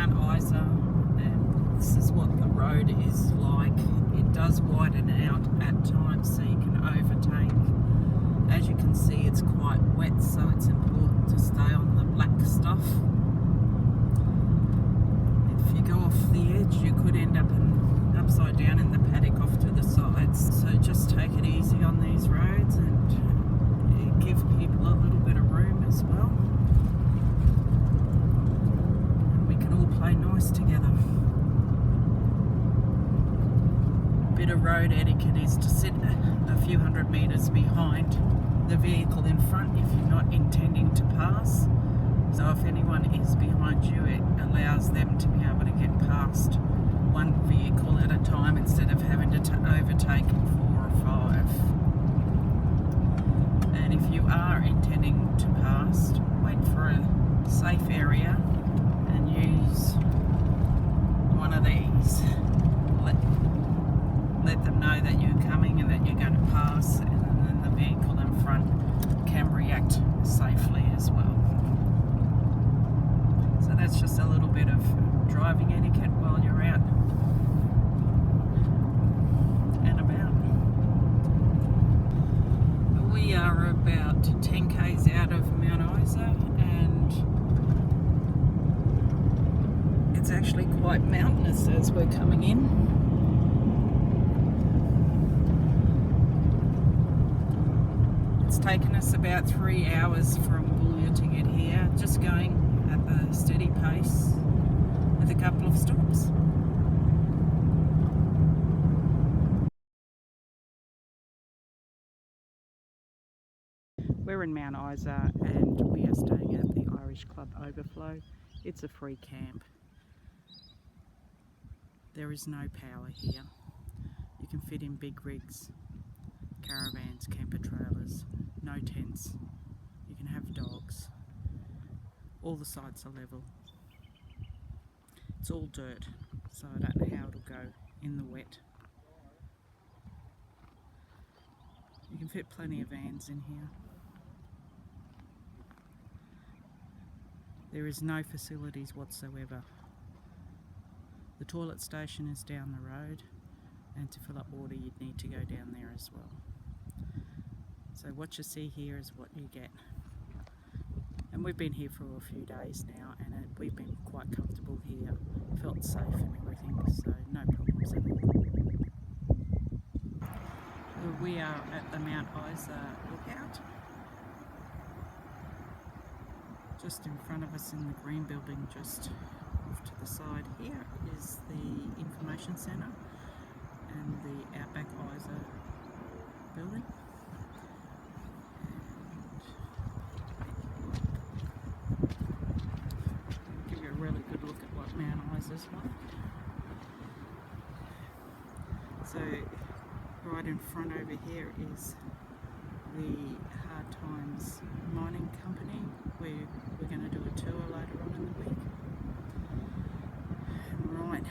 Mount Isa, and this is what the road is like. It does widen out at times so you can overtake. As you can see, it's quite wet, so it's important to stay on the black stuff. If you go off the edge, you could end up upside down in the paddock off to the sides. So just take it easy on these roads and give people a little bit of room as well. And we can all play nice together. A bit of road etiquette is to sit a few hundred metres behind the vehicle in front if you're not intending to pass. So if anyone is behind you, it allows them to be able to get past one vehicle at a time instead of having to overtake 4 or 5. And if you are intending to pass, wait for a safe area and use one of these. Let them know that you're coming and that you're going to pass, and then the vehicle in front can react safely as well. So that's just a little bit of driving etiquette while you're out and about. We are about 10 k's out of Mount Isa, and it's actually quite mountainous as we're coming in. It's taken us about 3 hours from Boulia to get here, just going at a steady pace with a couple of stops. We're in Mount Isa and we are staying at the Irish Club Overflow. It's a free camp. There is no power here. You can fit in big rigs, caravans, camper trailers, no tents. You can have dogs. All the sites are level. It's all dirt, so I don't know how it'll go in the wet. You can fit plenty of vans in here. There is no facilities whatsoever. The toilet station is down the road, and to fill up water you'd need to go down there as well. So what you see here is what you get. And we've been here for a few days now, and we've been quite comfortable here, felt safe and everything, so no problems at all. We are at the Mount Isa lookout. Just in front of us in the green building, just off to the side here, is the information centre and the Outback Isa building. Give you a really good look at what Mount Isa's like. So right in front over here is the Hard Times mining company, where we're going to do a tour later on in the week. And right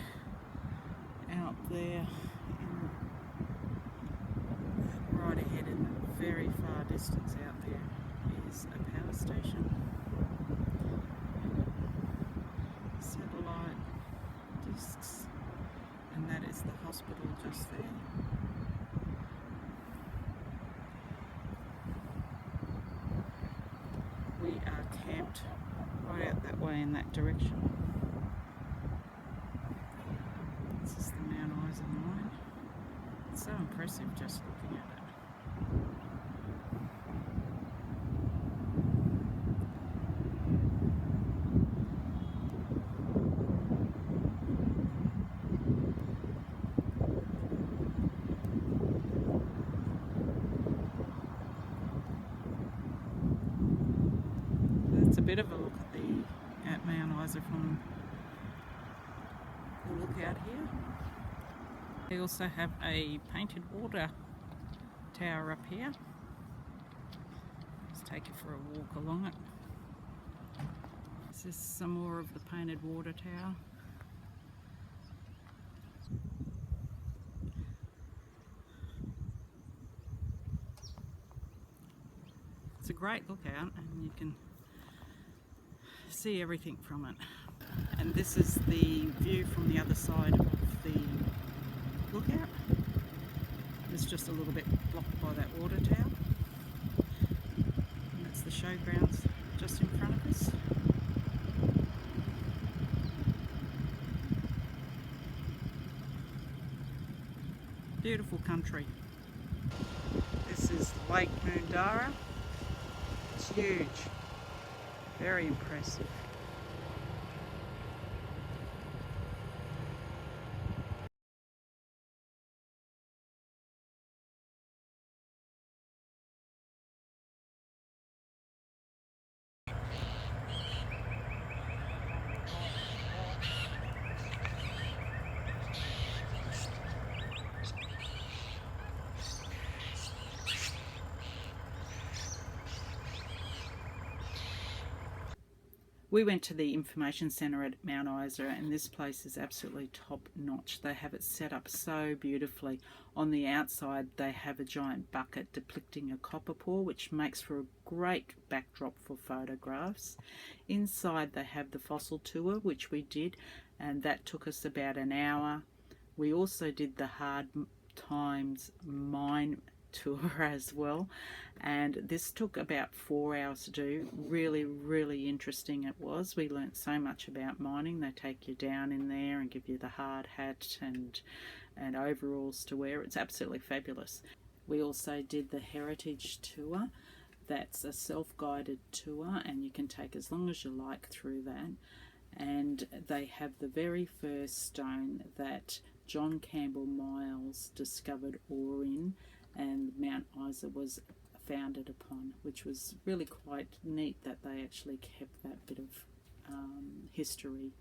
out there, right ahead in the very far distance out there, is a power station. Satellite discs, and that is the hospital just there. We are camped right out that way in that direction. This is the Mount Isa mine. It's so impressive just looking at it. That's a bit of a look at Mount Isa from the lookout here. They also have a painted water tower up here. Let's take you for a walk along it. This is some more of the painted water tower. It's a great lookout and you can see everything from it. And And this is the view from the other side of the lookout. It's just a little bit blocked by that water tower. And that's the showgrounds just in front of us. Beautiful country. This is Lake Moondara. It's huge, very impressive. We went to the information centre at Mount Isa, and this place is absolutely top notch. They have it set up so beautifully. On the outside they have a giant bucket depicting a copper pour, which makes for a great backdrop for photographs. Inside they have the fossil tour, which we did, and that took us about an hour. We also did the hard times mine tour as well, and this took about 4 hours to do. Really interesting it was. We learnt so much about mining. They take you down in there and give you the hard hat and overalls to wear. It's absolutely fabulous. We also did the heritage tour. That's a self-guided tour, and you can take as long as you like through that. And they have the very first stone that John Campbell Miles discovered ore in, and Mount Isa was founded upon, which was really quite neat that they actually kept that bit of history.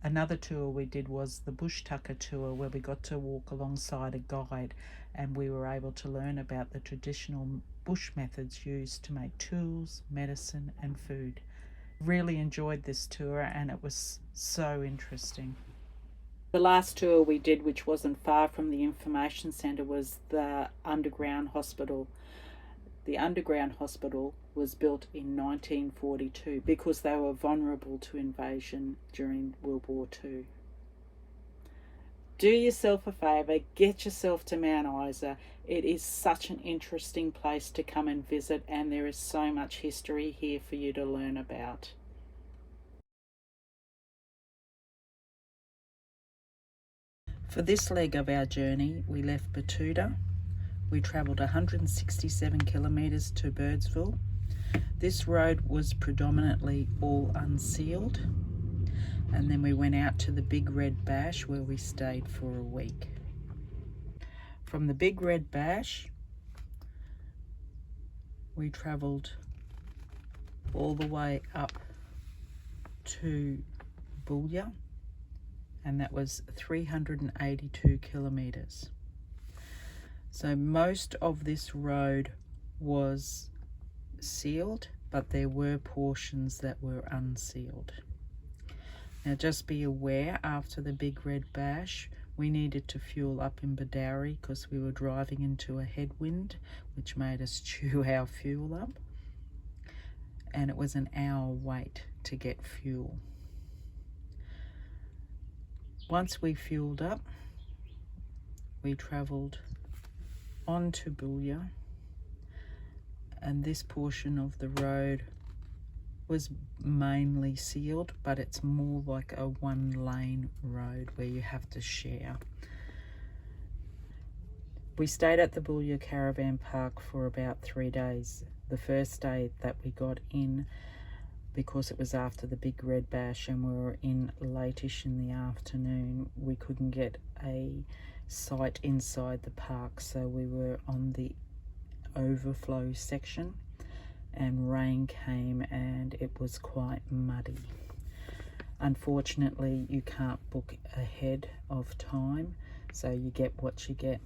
Another tour we did was the Bush Tucker tour, where we got to walk alongside a guide, and we were able to learn about the traditional bush methods used to make tools, medicine and food. Really enjoyed this tour, and it was so interesting. The last tour we did, which wasn't far from the information centre, was the underground hospital. The underground hospital was built in 1942 because they were vulnerable to invasion during World War II. Do yourself a favour, get yourself to Mount Isa. It is such an interesting place to come and visit, and there is so much history here for you to learn about. For this leg of our journey, we left Batuta. We travelled 167 kilometres to Birdsville. This road was predominantly all unsealed. And then we went out to the Big Red Bash, where we stayed for a week. From the Big Red Bash, we travelled all the way up to Boulia, and that was 382 kilometres. So most of this road was sealed, but there were portions that were unsealed. Now just be aware, after the Big Red Bash, we needed to fuel up in Badawi because we were driving into a headwind, which made us chew our fuel up. And it was an hour wait to get fuel. Once we fueled up, we travelled on to Boulia, and this portion of the road was mainly sealed, but it's more like a one-lane road where you have to share. We stayed at the Boulia Caravan Park for about 3 days. The first day that we got in, because it was after the Big Red Bash and we were in late-ish in the afternoon, we couldn't get a site inside the park, so we were on the Overflow section, and rain came and it was quite muddy. Unfortunately, you can't book ahead of time, so you get what you get.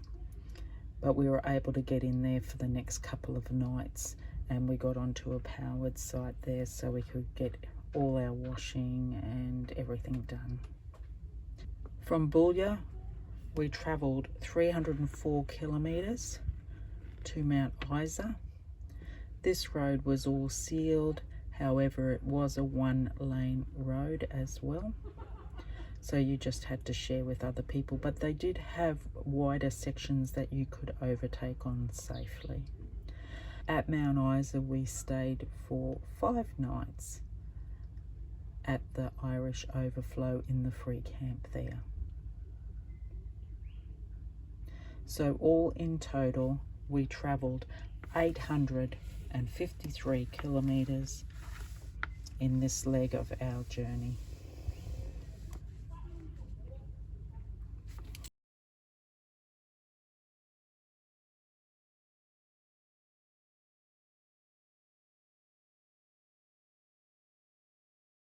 But we were able to get in there for the next couple of nights, and we got onto a powered site there so we could get all our washing and everything done. From Boulia, we travelled 304 kilometres to Mount Isa. This road was all sealed, However, it was a one-lane road as well, so you just had to share with other people, but they did have wider sections that you could overtake on safely. At Mount Isa, we stayed for 5 nights at the Irish Overflow in the free camp there. So all in total, we travelled 853 kilometres in this leg of our journey.